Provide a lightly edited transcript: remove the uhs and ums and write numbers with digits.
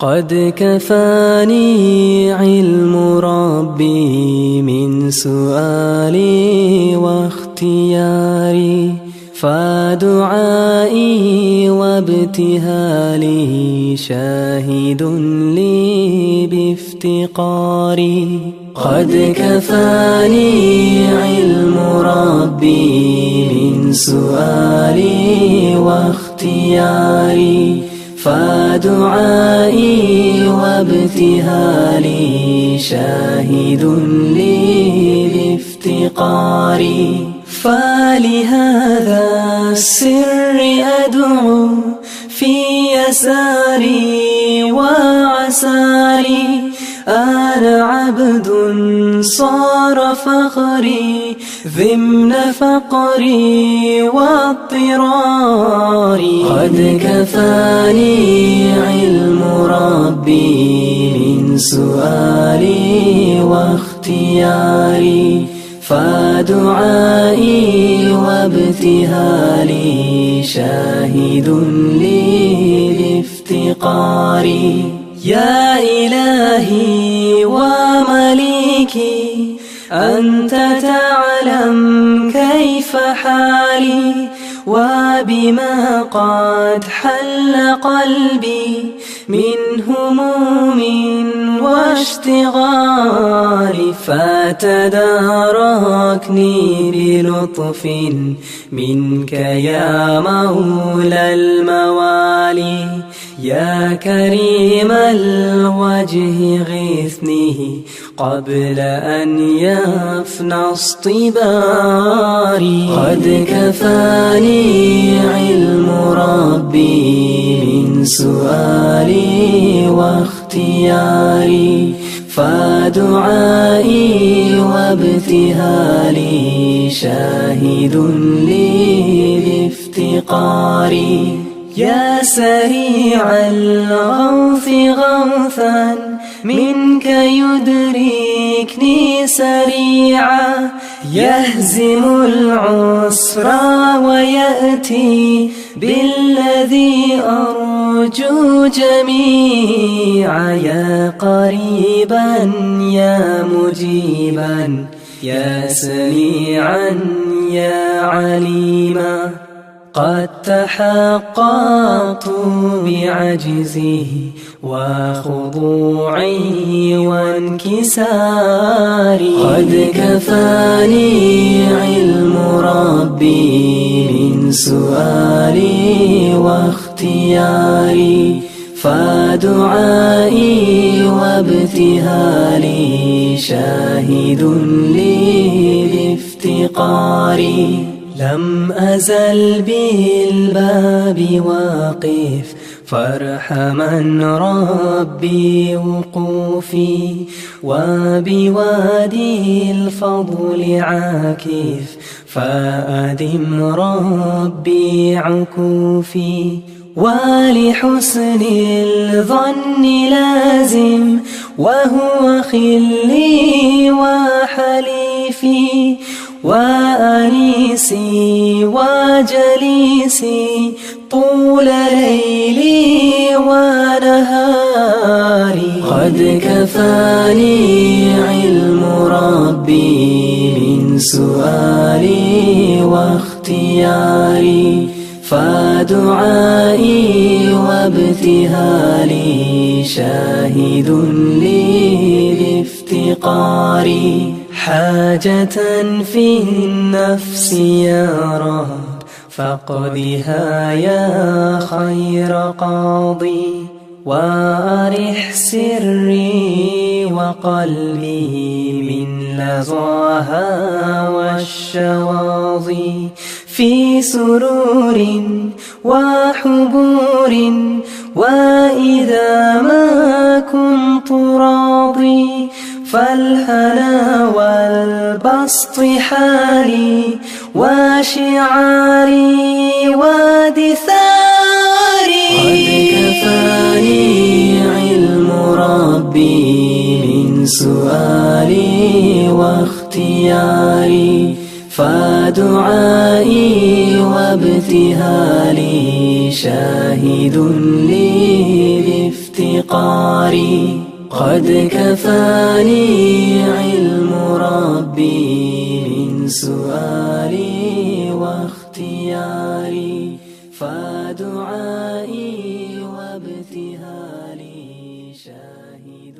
قد كفاني علم ربي من سؤالي واختياري، فدعائي وابتهالي شاهد لي بافتقاري. قد كفاني علم ربي من سؤالي واختياري، فدعائي وابتهالي شاهد لي بافتقاري. فلهذا السر أدعو في يساري وعساري، أنا عبد صار فخري ضمن فقري واضطراري. قد كفاني علم ربي من سؤالي واختياري، فدعائي وابتهالي شاهد لي بافتقاري. يا إلهي ومليكي أنت تعلم كيف حالي، وبما قد حل قلبي من هموم واشتغال، فتداركني بلطف منك يا مولى الموالي. يا كريم الوجه غثني قبل أن يفنى اصطباري. قد كفاني علم ربي من سؤالي واختياري، فدعائي وابتهالي شاهد لي بافتقاري. يا سريع الغوث غوثا منك يدركني سريعا، يهزم العسر ويأتي بالذي أرجو جميعا. يا قريبا يا مجيبا يا سميعا يا عليما، قد تحققت بعجزه وخضوعي وانكساري. قد كفاني علم ربي من سؤالي واختياري، فدعائي وابتهالي شاهد لي بافتقاري. لم أزل بالباب واقف فارحمن ربي وقوفي، وبوادي الفضل عاكف فأدم ربي عكوفي. ولحسن الظن لازم وهو خلي وحليفي، وأنيسي وجليسي طول ليلي ونهاري. قد كفاني علم ربي من سؤالي واختياري، فدعائي وابتهالي شاهد لي بافتقاري. حاجة في النفس يا رب فاقضها يا خير قاضي، وأرح سري وقلبي من لظاها والشواظي. في سرور وحبور وإذا ما كنت راضي، فالهنا والبسط حالي وشعاري ودثاري. قد كفاني علم ربي من سؤالي واختياري، فدعائي وابتهالي شاهد لي بافتقاري. قد كفاني علم ربي من سؤالي واختياري فدعائي وابتهالي شاهد